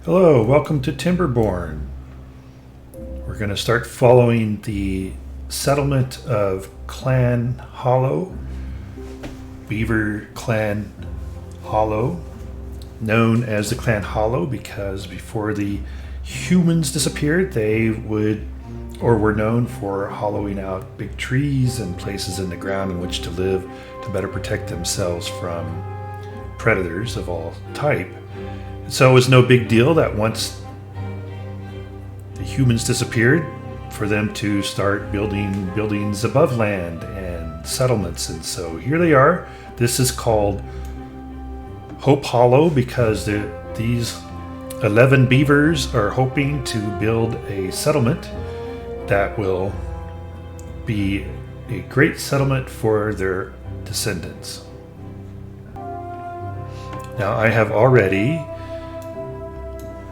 Hello, welcome to Timberborn. We're going to start following the settlement of Clan Hollow Beaver Clan Hollow, known as the Clan Hollow because before the humans disappeared, they were known for hollowing out big trees and places in the ground in which to live to better protect themselves from predators of all type. So it was no big deal that once the humans disappeared, for them to start building buildings above land and settlements. And so here they are. This is called Hope Hollow because these 11 beavers are hoping to build a settlement that will be a great settlement for their descendants. Now I have already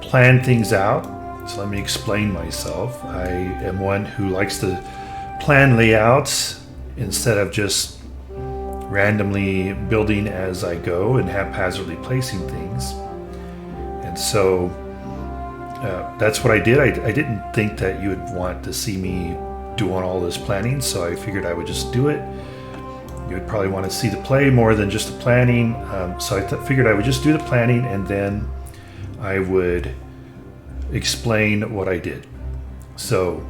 planned things out, so let me explain myself. I am one who likes to plan layouts instead of just randomly building as I go and haphazardly placing things. And so that's what I did. I didn't think that you would want to see me doing all this planning, so I figured I would just do it. You would probably want to see the play more than just the planning, so I figured I would just do the planning and then I would explain what I did. So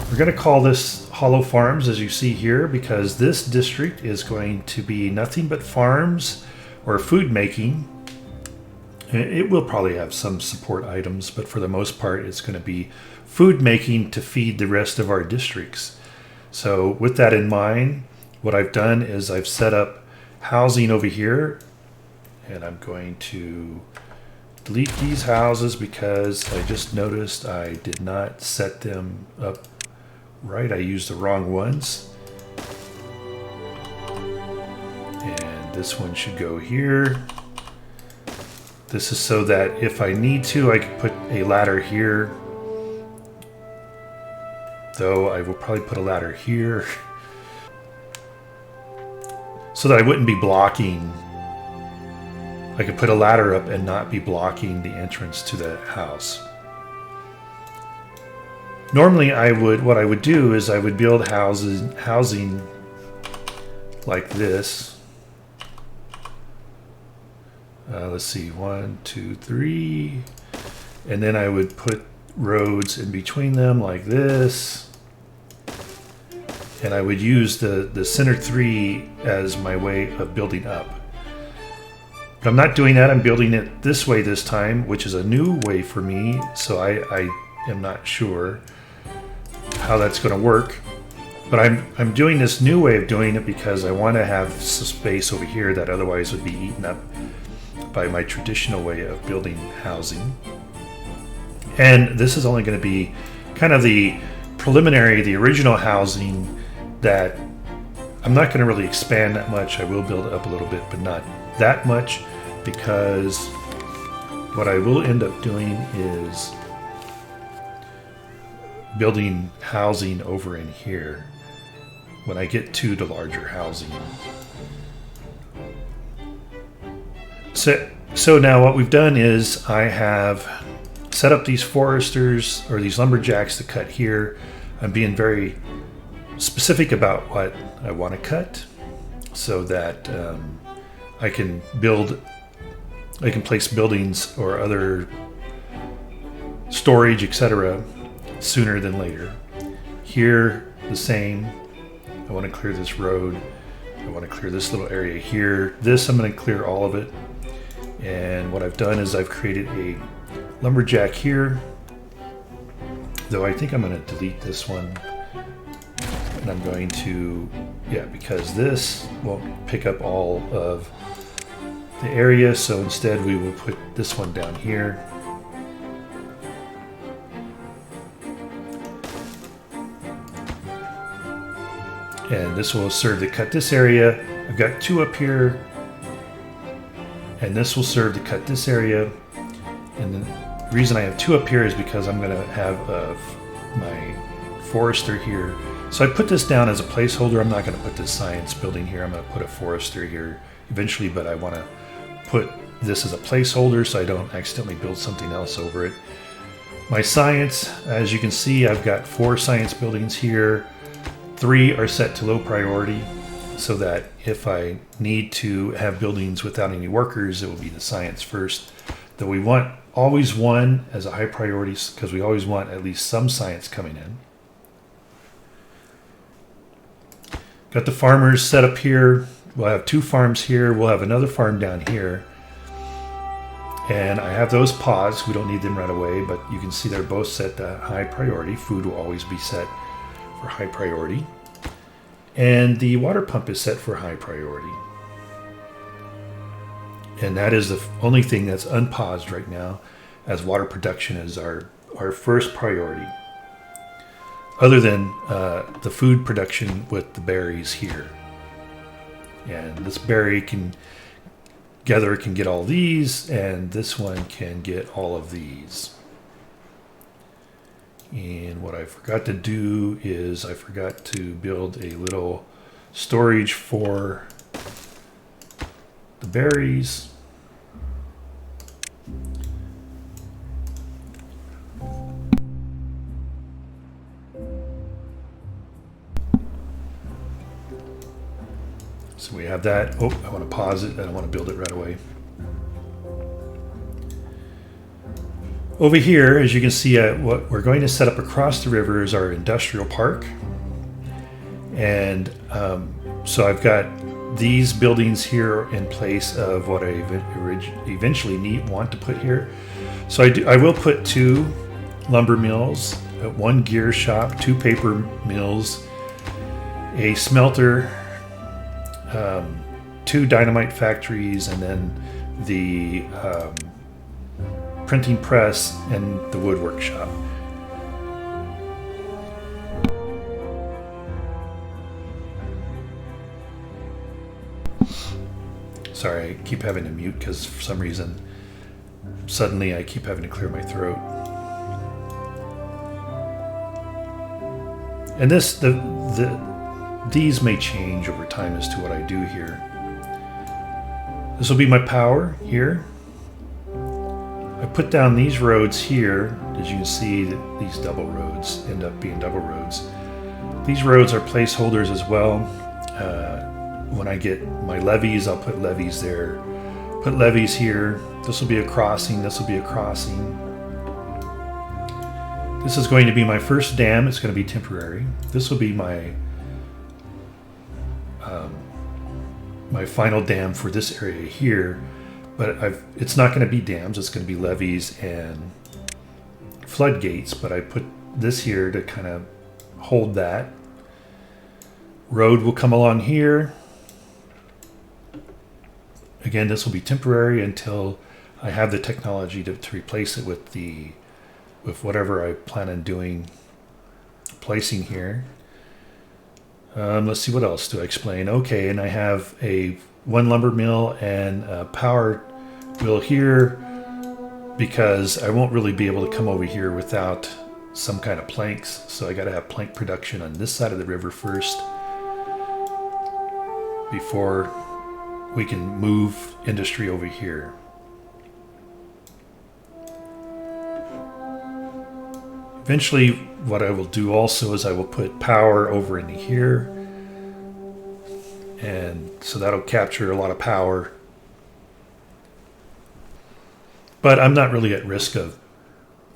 we're going to call this Hollow Farms, as you see here, because this district is going to be nothing but farms or food making. It will probably have some support items, but for the most part it's going to be food making to feed the rest of our districts. So with that in mind, what I've done is I've set up housing over here, and I'm going to delete these houses because I just noticed I did not set them up right. I used the wrong ones. And this one should go here. This is so that if I need to, I can put a ladder here. Though I will probably put a ladder here so that I wouldn't be blocking. I could put a ladder up and not be blocking the entrance to the house. Normally what I would do is I would build housing like this. Let's see, 1, 2, 3. And then I would put roads in between them like this. And I would use the center 3 as my way of building up. But I'm not doing that. I'm building it this way this time, which is a new way for me. So I am not sure how that's going to work. But I'm doing this new way of doing it because I want to have some space over here that otherwise would be eaten up by my traditional way of building housing. And this is only going to be kind of the preliminary, the original housing that I'm not going to really expand that much. I will build it up a little bit, but not that much, because what I will end up doing is building housing over in here when I get to the larger housing. So now what we've done is I have set up these foresters or these lumberjacks to cut here. I'm being very specific about what I want to cut so that I can place buildings or other storage, etc. sooner than later. Here, the same. I want to clear this road. I want to clear this little area here. This, I'm going to clear all of it. And what I've done is I've created a lumberjack here, though I think I'm going to delete this one. And I'm going to, because this won't pick up all of the area, so instead we will put this one down here. And this will serve to cut this area. I've got 2 up here, and this will serve to cut this area. And the reason I have 2 up here is because I'm going to have my forester here. So I put this down as a placeholder. I'm not going to put this science building here. I'm going to put a forester here eventually, but I want to put this as a placeholder so I don't accidentally build something else over it. My science, as you can see, I've got 4 science buildings here. 3 are set to low priority so that if I need to have buildings without any workers, it will be the science first. Though we want always 1 as a high priority because we always want at least some science coming in. Got the farmers set up here. We'll have 2 farms here. We'll have another farm down here. And I have those paused. We don't need them right away, but you can see they're both set to high priority. Food will always be set for high priority. And the water pump is set for high priority. And that is the only thing that's unpaused right now, as water production is our first priority. Other than the food production with the berries here. And this berry can get all these, and this one can get all of these. And what I forgot to do is I forgot to build a little storage for the berries. So we have that. Oh, I want to pause it. I don't want to build it right away. Over here, as you can see, what we're going to set up across the river is our industrial park. And so I've got these buildings here in place of what I eventually want to put here. So I will put 2 lumber mills, 1 gear shop, 2 paper mills, a smelter, 2 dynamite factories, and then the printing press and the wood workshop. Sorry, I keep having to mute because for some reason suddenly I keep having to clear my throat. And these may change over time as to what I do here. This will be my power here. I put down these roads here. As you can see, these double roads end up being double roads. These roads are placeholders as well. When I get my levees, I'll put levees there. Put levees here. This will be a crossing. This will be a crossing. This is going to be my first dam. It's going to be temporary. This will be my my final dam for this area here. But it's not going to be dams. It's going to be levees and floodgates. But I put this here to kind of hold that. Road will come along here. Again, this will be temporary until I have the technology to replace it with whatever I plan on doing, placing here. Let's see, what else do I explain? Okay, and I have one lumber mill and a power wheel here because I won't really be able to come over here without some kind of planks. So I got to have plank production on this side of the river first before we can move industry over here. Eventually, what I will do also is I will put power over into here. And so that'll capture a lot of power. But I'm not really at risk of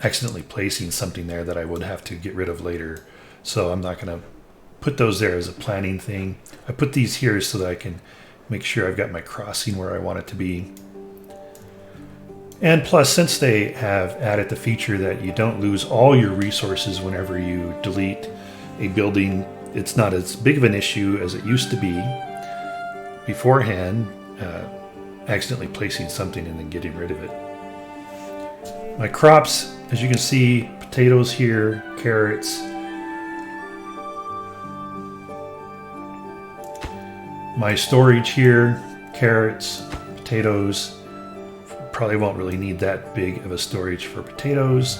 accidentally placing something there that I would have to get rid of later. So I'm not going to put those there as a planning thing. I put these here so that I can make sure I've got my crossing where I want it to be. And plus, since they have added the feature that you don't lose all your resources whenever you delete a building, it's not as big of an issue as it used to be beforehand, accidentally placing something and then getting rid of it. My crops, as you can see, potatoes here, carrots. My storage here, carrots, potatoes. Probably won't really need that big of a storage for potatoes.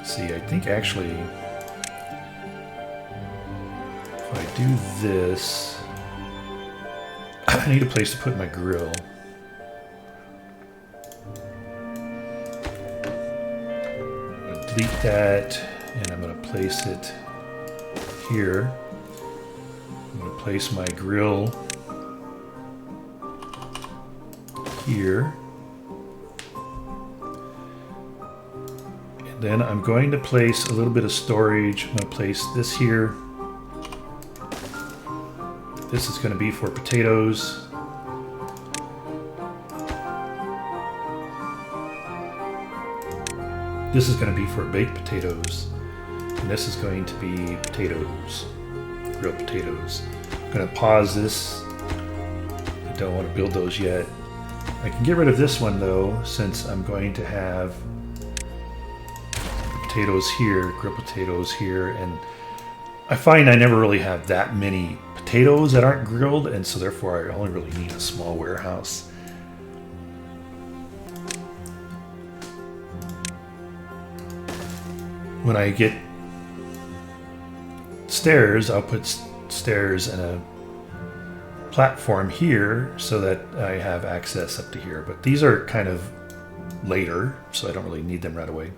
See, I think actually, if I do this, I need a place to put my grill. delete that, and I'm going to place it here. I'm going to place my grill here. And then I'm going to place a little bit of storage. I'm going to place this here. This is going to be for potatoes. This is going to be for baked potatoes. And this is going to be potatoes, grilled potatoes. I'm going to pause this. I don't want to build those yet. I can get rid of this one though, since I'm going to have potatoes here, grilled potatoes here, and I find I never really have that many potatoes that aren't grilled, and so therefore I only really need a small warehouse. When I get stairs, I'll put stairs and a platform here so that I have access up to here. But these are kind of later, so I don't really need them right away.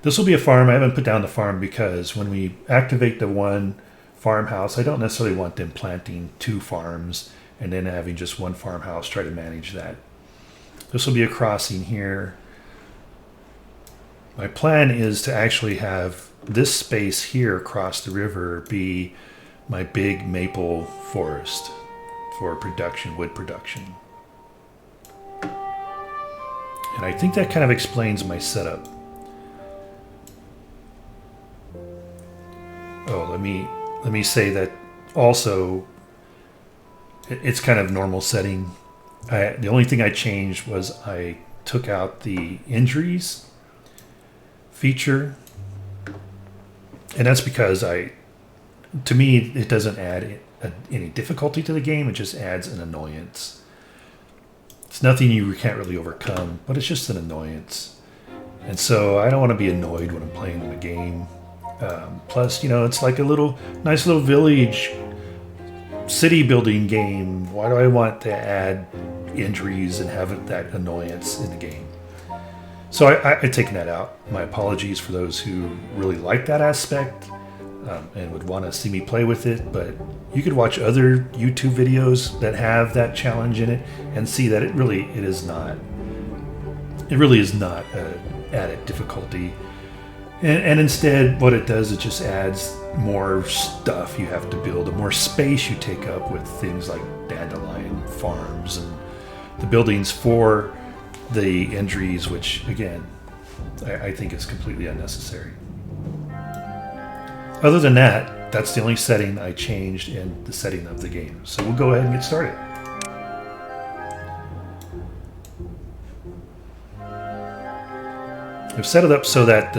This will be a farm. I haven't put down the farm because when we activate the one farmhouse, I don't necessarily want them planting 2 farms and then having just one farmhouse try to manage that. This will be a crossing here. My plan is to actually have this space here across the river be my big maple forest for production, wood production. And I think that kind of explains my setup. Oh, let me say that also it's kind of normal setting. The only thing I changed was I took out the injuries feature, and that's because to me it doesn't add any difficulty to the game. It just adds an annoyance. It's nothing you can't really overcome, but it's just an annoyance, and so I don't want to be annoyed when I'm playing in a game. Plus, you know, it's like a nice little village city building game. Why do I want to add injuries and have that annoyance in the game? So I've taken that out. My apologies for those who really like that aspect and would want to see me play with it. But you could watch other YouTube videos that have that challenge in it and see that it really is not added difficulty. And instead, what it does, it just adds more stuff you have to build, the more space you take up with things like dandelion farms and the buildings for the injuries, which again, I think is completely unnecessary. Other than that, that's the only setting I changed in the setting of the game. So we'll go ahead and get started. I've set it up so that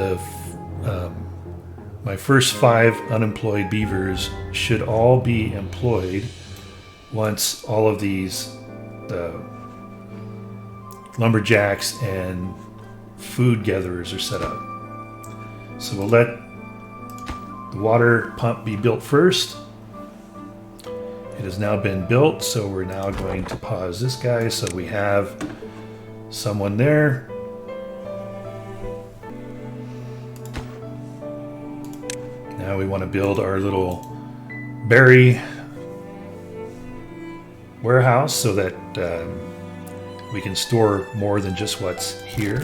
my first 5 unemployed beavers should all be employed once all of these lumberjacks and food gatherers are set up. So we'll let the water pump be built first. It has now been built, so we're now going to pause this guy so we have someone there. Now we want to build our little berry warehouse so that we can store more than just what's here.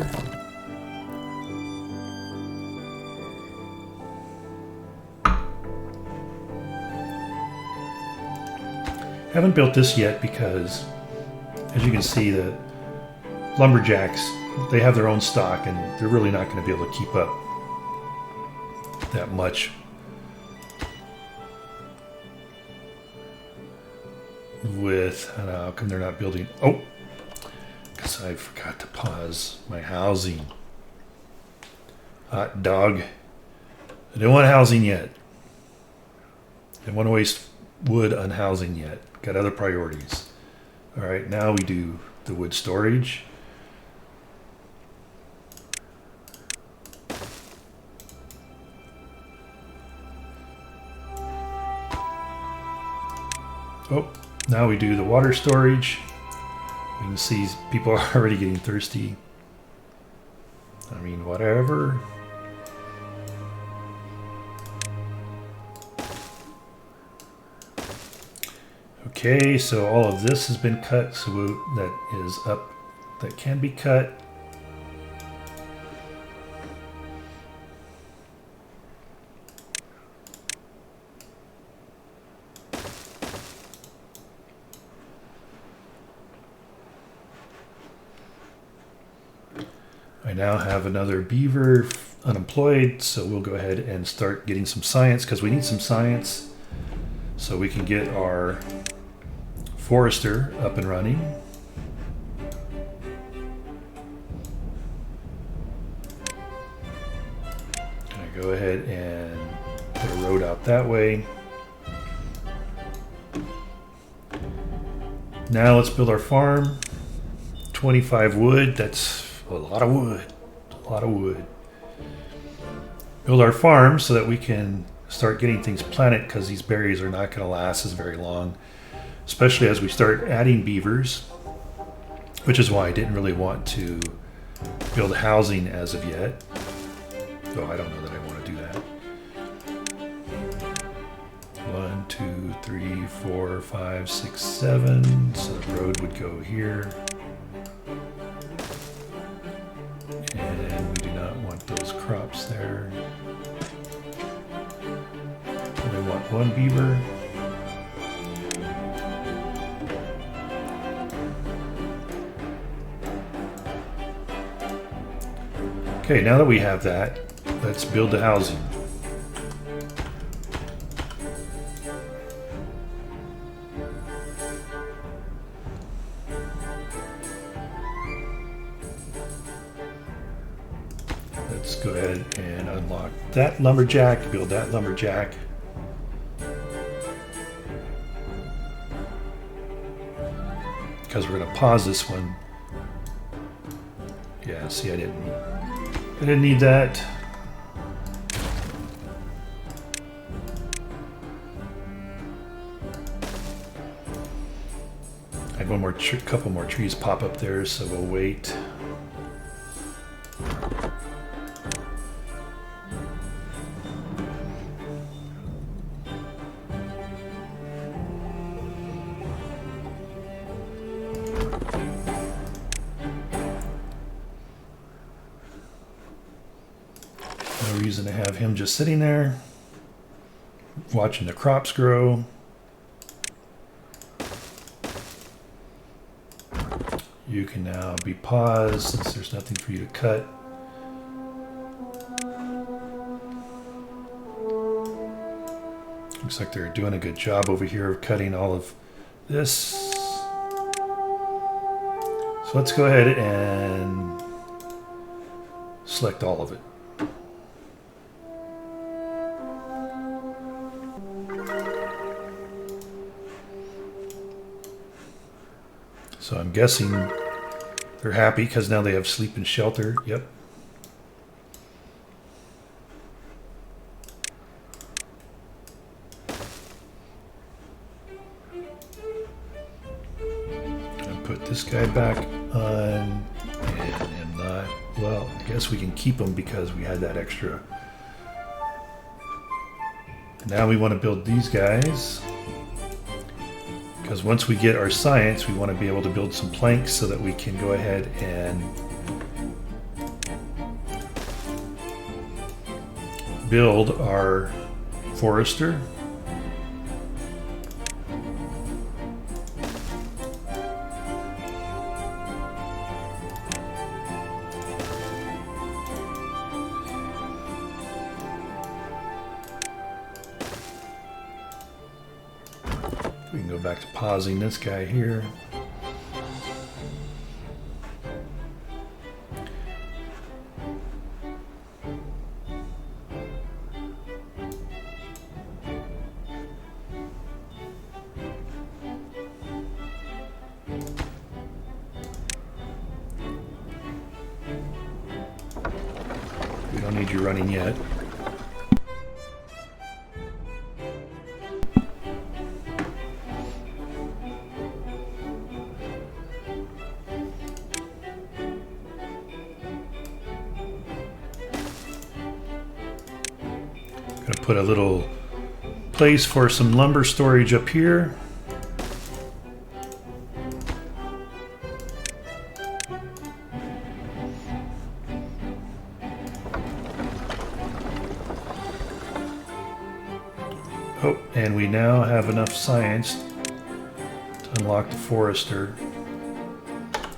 Haven't built this yet because, as you can see, the lumberjacks, they have their own stock and they're really not going to be able to keep up that much with, I don't know, how come they're not building? Oh, because I forgot to pause my housing. Hot dog. I don't want housing yet. I don't want to waste wood on housing yet. Got other priorities. All right, now we do the wood storage. Oh, now we do the water storage. You can see people are already getting thirsty. I mean, whatever. Okay, so all of this has been cut, so that is up, that can be cut. I now have another beaver unemployed, so we'll go ahead and start getting some science, because we need some science so we can get our forester up and running. I go ahead and put a road out that way. Now let's build our farm. 25 wood, that's a lot of wood. A lot of wood. Build our farm so that we can start getting things planted, because these berries are not going to last as very long, especially as we start adding beavers, which is why I didn't really want to build housing as of yet, though I don't know that I want to do that. 1, 2, 3, 4, 5, 6, 7, so the road would go here. And we do not want those crops there. We want one beaver. Okay, now that we have that, let's build the housing. Let's go ahead and unlock that lumberjack, build that lumberjack. Because we're going to pause this one. Yeah, see, I didn't need that. I have one more couple more trees pop up there, so we'll wait. No reason to have him just sitting there, watching the crops grow. You can now be paused since there's nothing for you to cut. Looks like they're doing a good job over here of cutting all of this. So let's go ahead and select all of it. So I'm guessing they're happy because now they have sleep and shelter. Yep. I'll put this guy back on and not. Well, I guess we can keep him because we had that extra. Now we want to build these guys. Because once we get our science, we want to be able to build some planks so that we can go ahead and build our forester. We can go back to pausing this guy here. We don't need you running yet. Gonna put a little place for some lumber storage up here. Oh, and we now have enough science to unlock the forester.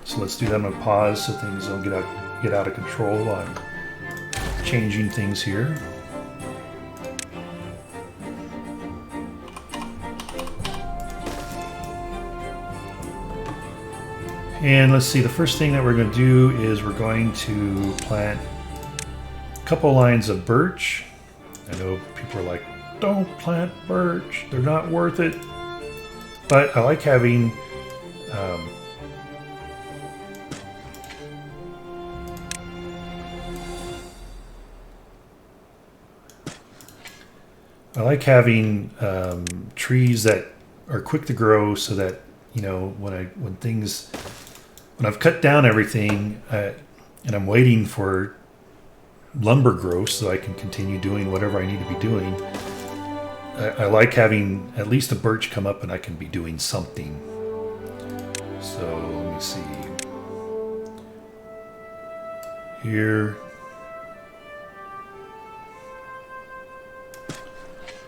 So let's do that on pause so things don't get out of control while I'm changing things here. And let's see, the first thing that we're going to do is we're going to plant a couple lines of birch. I know people are like, don't plant birch, they're not worth it. But I like having trees that are quick to grow, so that, you know, when I've cut down everything and I'm waiting for lumber growth so I can continue doing whatever I need to be doing, I like having at least a birch come up and I can be doing something. So let me see. Here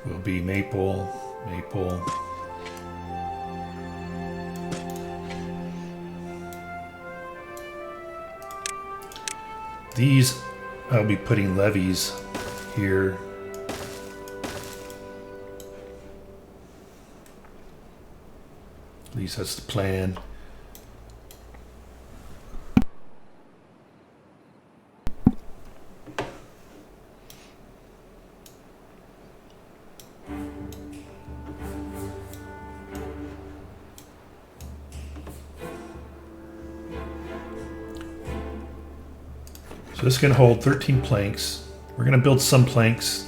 will be maple. These, I'll be putting levees here. At least that's the plan. So this can hold 13 planks. We're going to build some planks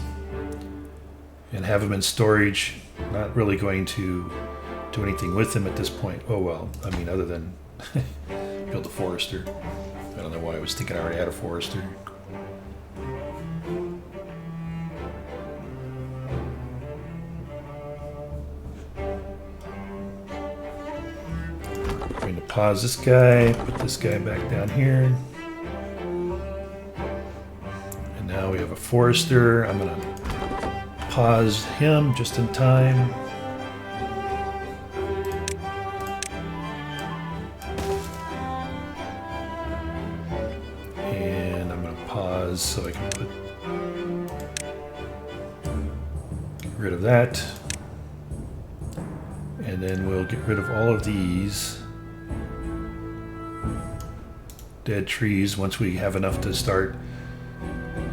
and have them in storage. Not really going to do anything with them at this point. Oh well, I mean, other than build a forester. I don't know why I was thinking I already had a forester. I'm going to pause this guy, put this guy back down here. And now we have a forester. I'm going to pause him just in time. So I can get rid of that, and then we'll get rid of all of these dead trees once we have enough to start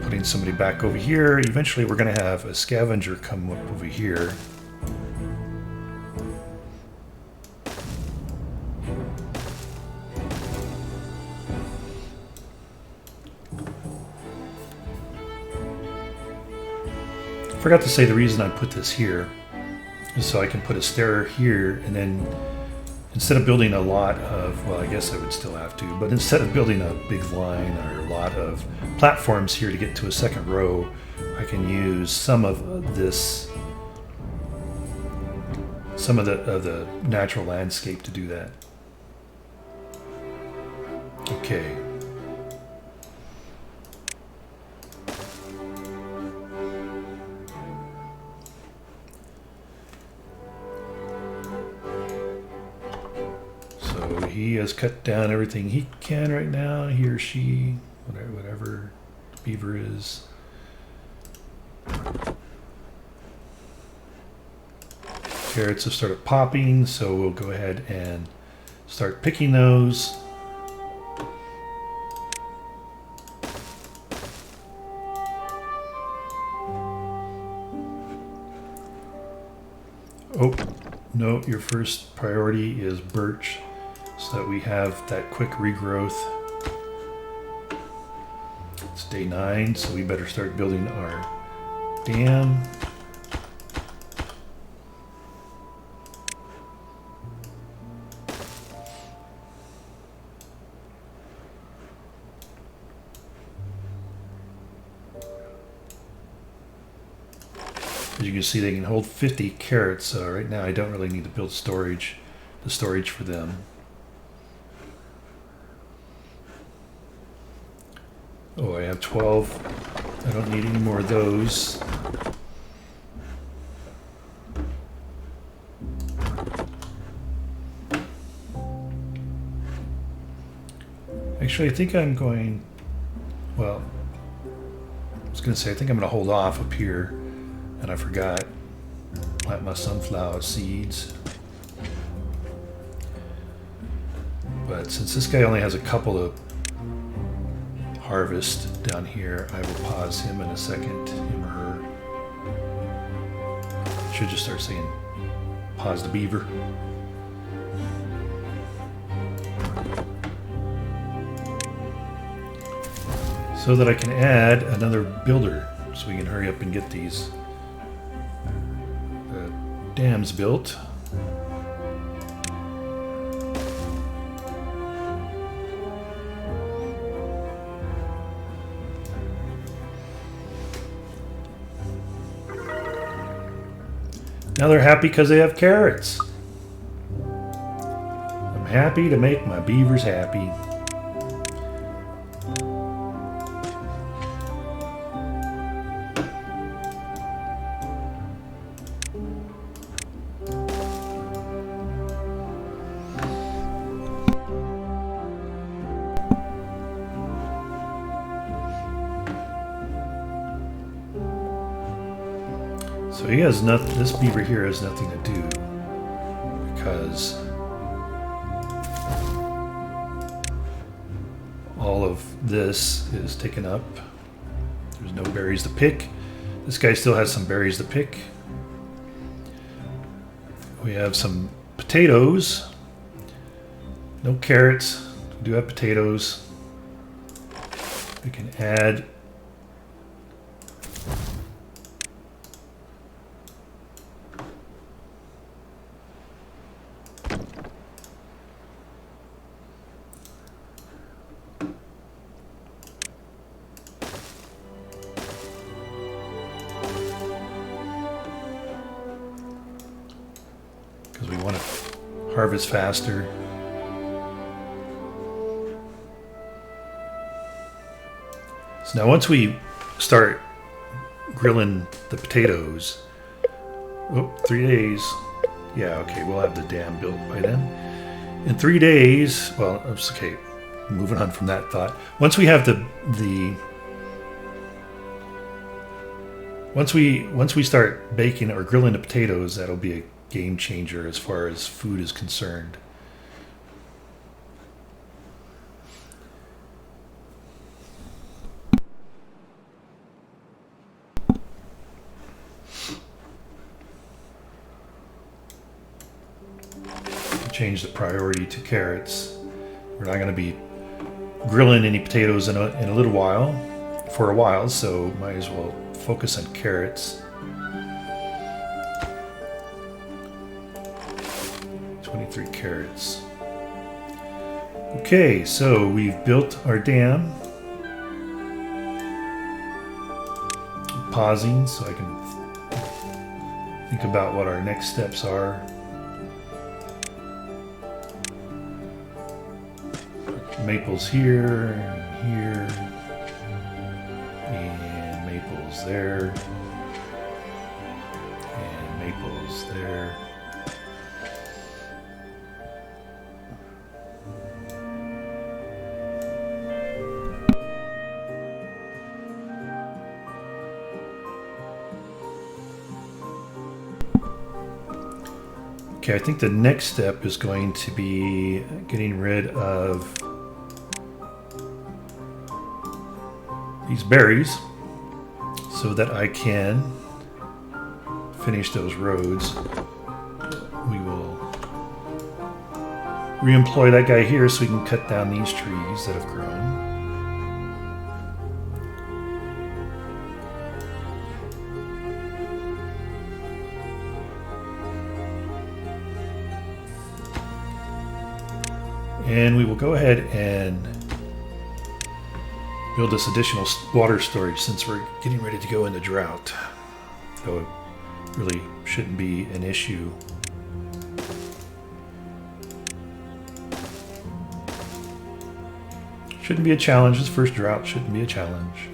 putting somebody back over here. Eventually we're going to have a scavenger come up over here. Forgot to say the reason I put this here is so I can put a stair here, and then instead of building a lot of, well, I guess I would still have to, but instead of building a big line or a lot of platforms here to get to a second row, I can use some of this, some of the natural landscape to do that. Okay. He has cut down everything he can right now, he or she, whatever the beaver is. Carrots have started popping, so we'll go ahead and start picking those. Oh, no, your first priority is birch, so that we have that quick regrowth. It's day 9, so we better start building our dam. As you can see, they can hold 50 carrots, so right now I don't really need to build storage, the storage for them. Oh, I have 12. I don't need any more of those. Actually, I think I'm going, well, I was going to say, I think I'm going to hold off up here, and I forgot. Plant my sunflower seeds. But since this guy only has a couple of harvest down here, I will pause him in a second, him or her. Should just start saying pause the beaver. So that I can add another builder so we can hurry up and get these dams built. Now they're happy because they have carrots. I'm happy to make my beavers happy. So he has nothing. This beaver here has nothing to do because all of this is taken up. There's no berries to pick. This guy still has some berries to pick. We have some potatoes. No carrots. We do have potatoes. We can add because we want to harvest faster. So now once we start grilling the potatoes, 3 days. Yeah, okay, we'll have the dam built by then. In 3 days, well, it's okay. Moving on from that thought. Once we have once we start baking or grilling the potatoes, that'll be a game changer as far as food is concerned. Change the priority to carrots. We're not going to be grilling any potatoes in a little while, for a while, so might as well focus on carrots. 23 carrots. Okay, so we've built our dam. I'm pausing so I can think about what our next steps are. Maples here, and here, and maples there, and maples there. Okay, I think the next step is going to be getting rid of these berries so that I can finish those roads. We will re-employ that guy here so we can cut down these trees that have grown. And we will go ahead and build this additional water storage since we're getting ready to go into drought. So it really shouldn't be an issue. Shouldn't be a challenge. This first drought shouldn't be a challenge.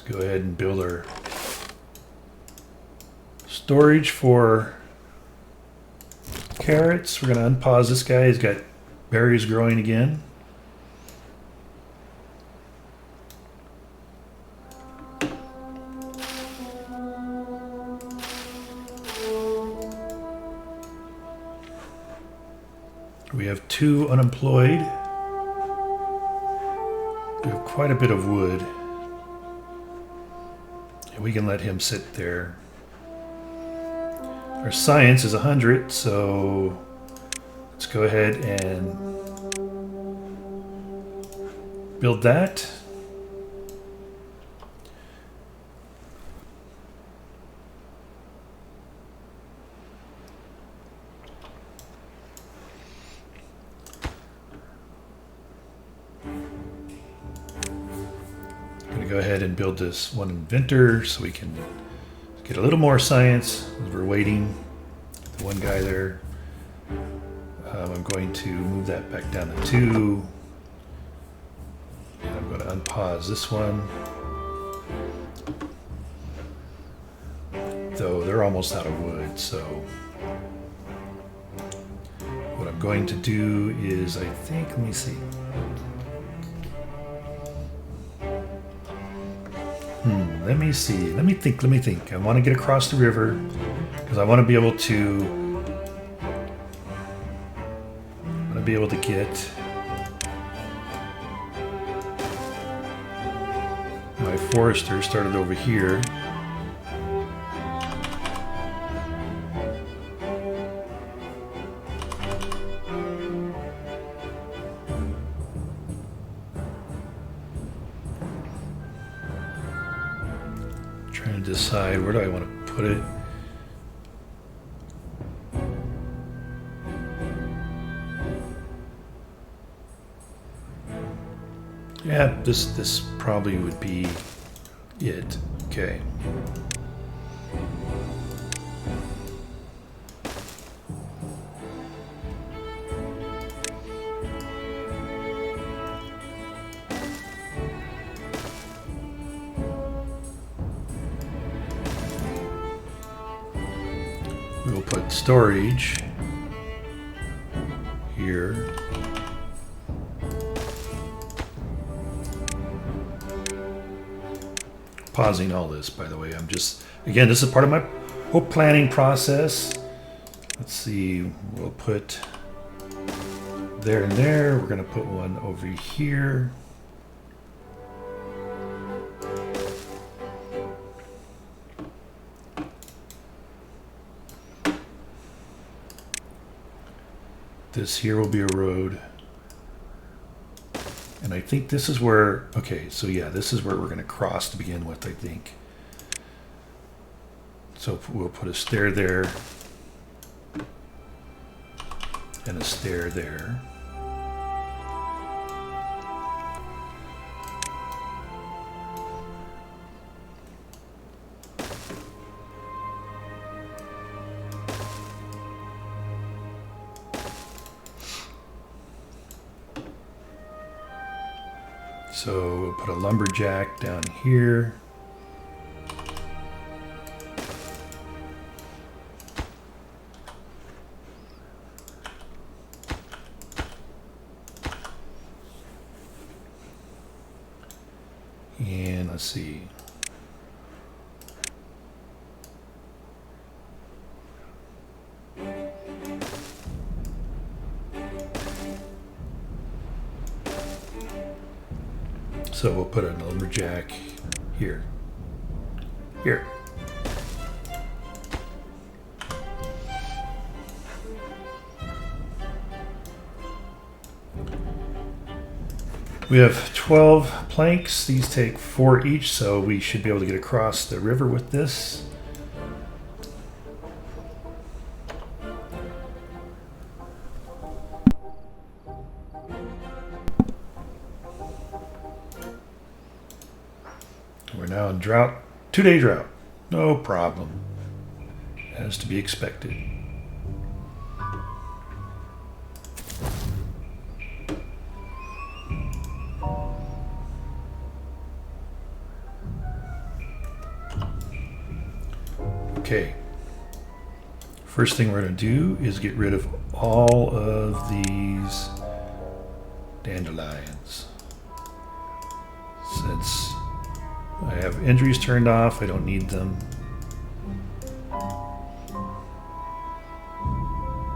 go ahead and build our storage for carrots. We're going to unpause this guy. He's got berries growing again. We have 2 unemployed. We have quite a bit of wood. And we can let him sit there. Our science is 100, so let's go ahead and build that. Go ahead and build this one inventor so we can get a little more science as we're waiting. The one guy there. I'm going to move that back down to 2. And I'm going to unpause this one. Though they're almost out of wood, so what I'm going to do is, I think, let me see. Let me see. Let me think. I want to get across the river because I want to be able to. Get my forester started over here. Trying to decide where do I want to put it. Yeah, this probably would be it. Okay. We'll put storage here. Pausing all this, by the way. I'm just, again, this is part of my whole planning process. Let's see, we'll put there and there. We're going to put one over here. This here will be a road. And I think this is where, okay, so yeah, this is where we're going to cross to begin with, I think. So we'll put a stair there and a stair there. So we'll put a lumberjack down here. And let's see. So we'll put a lumberjack here. Here. We have 12 planks. These take 4 each, so we should be able to get across the river with this. We're now in drought, 2-day drought. No problem. As to be expected. Okay. First thing we're going to do is get rid of all of these dandelions. Since I have injuries turned off, I don't need them.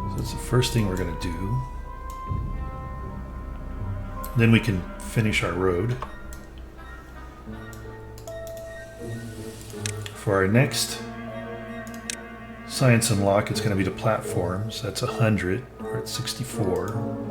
So that's the first thing we're going to do. Then we can finish our road. For our next science unlock, it's going to be the platforms. That's 100. We're at 64.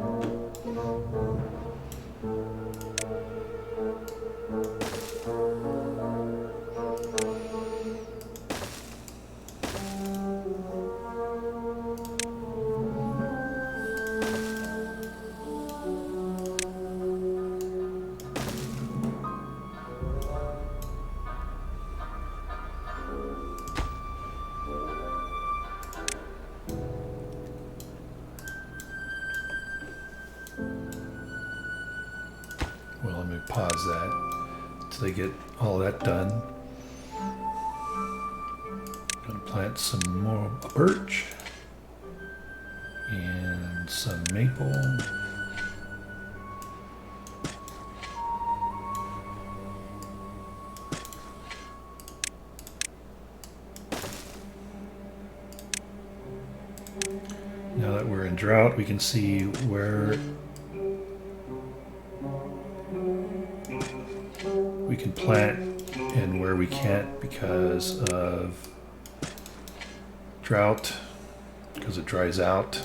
Well, let me pause that until they get all that done. Gonna plant some more birch and some maple. Now that we're in drought, we can see where we can plant and where we can't because of drought, because it dries out.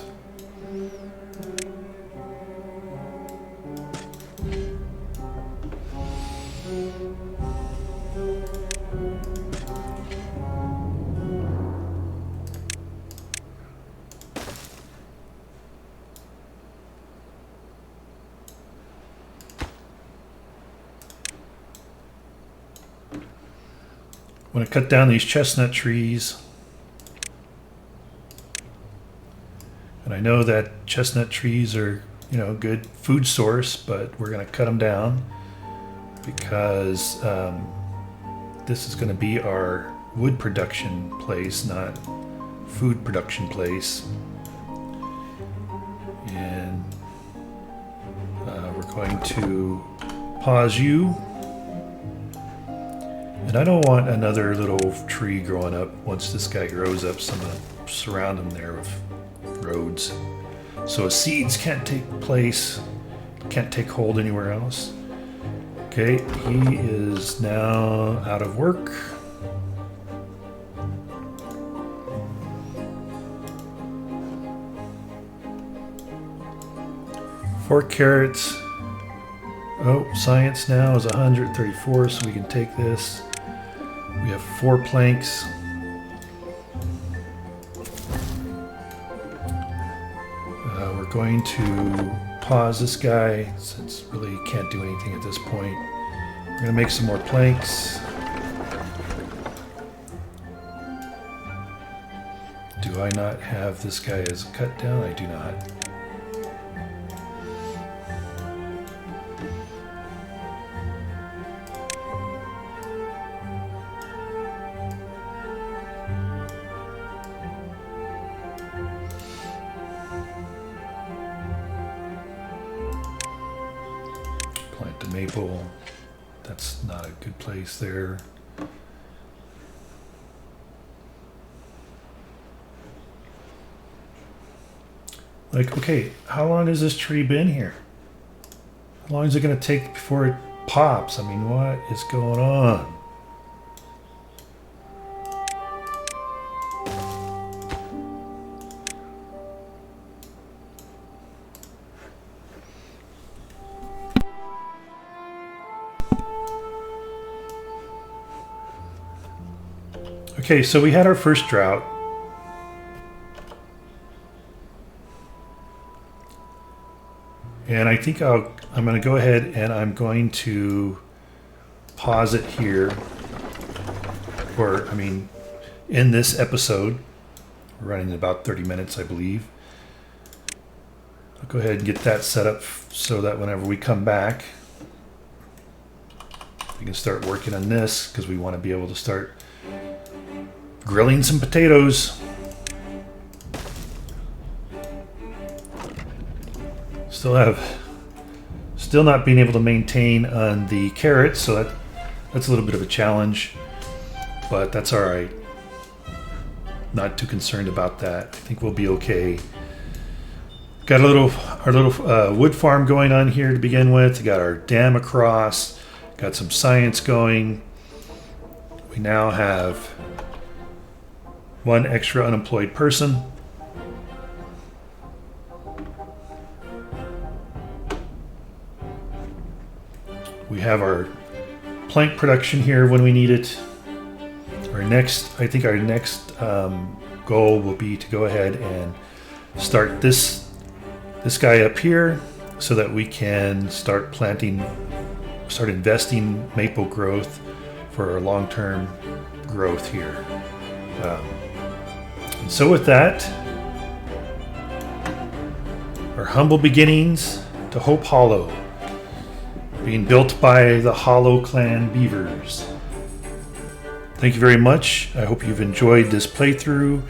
I'm going to cut down these chestnut trees. And I know that chestnut trees are, a good food source, but we're going to cut them down because this is going to be our wood production place, not food production place. And we're going to pause you. And I don't want another little tree growing up. Once this guy grows up, so I'm going to surround him there with roads. So seeds can't take place, can't take hold anywhere else. Okay, he is now out of work. Four carrots. Oh, science now is 134, so we can take this. We have 4 planks. We're going to pause this guy since really can't do anything at this point. We're going to make some more planks. Do I not have this guy as a cut down? I do not. Plant the maple. That's not a good place there. Like, okay, how long has this tree been here? How long is it going to take before it pops? I mean, what is going on? Okay, so we had our first drought. And I think I'm going to go ahead and I'm going to pause it here. Or, I mean, in this episode. We're running about 30 minutes, I believe. I'll go ahead and get that set up so that whenever we come back, we can start working on this because we want to be able to start grilling some potatoes. Still not being able to maintain on the carrots, so that's a little bit of a challenge, but that's all right. Not too concerned about that. I think we'll be okay. Got our little wood farm going on here to begin with. We got our dam across. Got some science going. We now have one extra unemployed person. We have our plank production here when we need it. I think our next goal will be to go ahead and start this guy up here so that we can start investing maple growth for our long-term growth here. And so with that, our humble beginnings to Hope Hollow, being built by the Hollow Clan Beavers. Thank you very much. I hope you've enjoyed this playthrough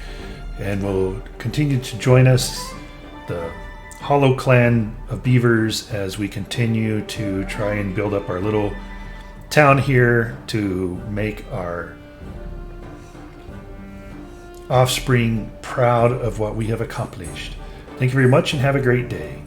and will continue to join us, the Hollow Clan of Beavers, as we continue to try and build up our little town here to make our offspring proud of what we have accomplished. Thank you very much and have a great day.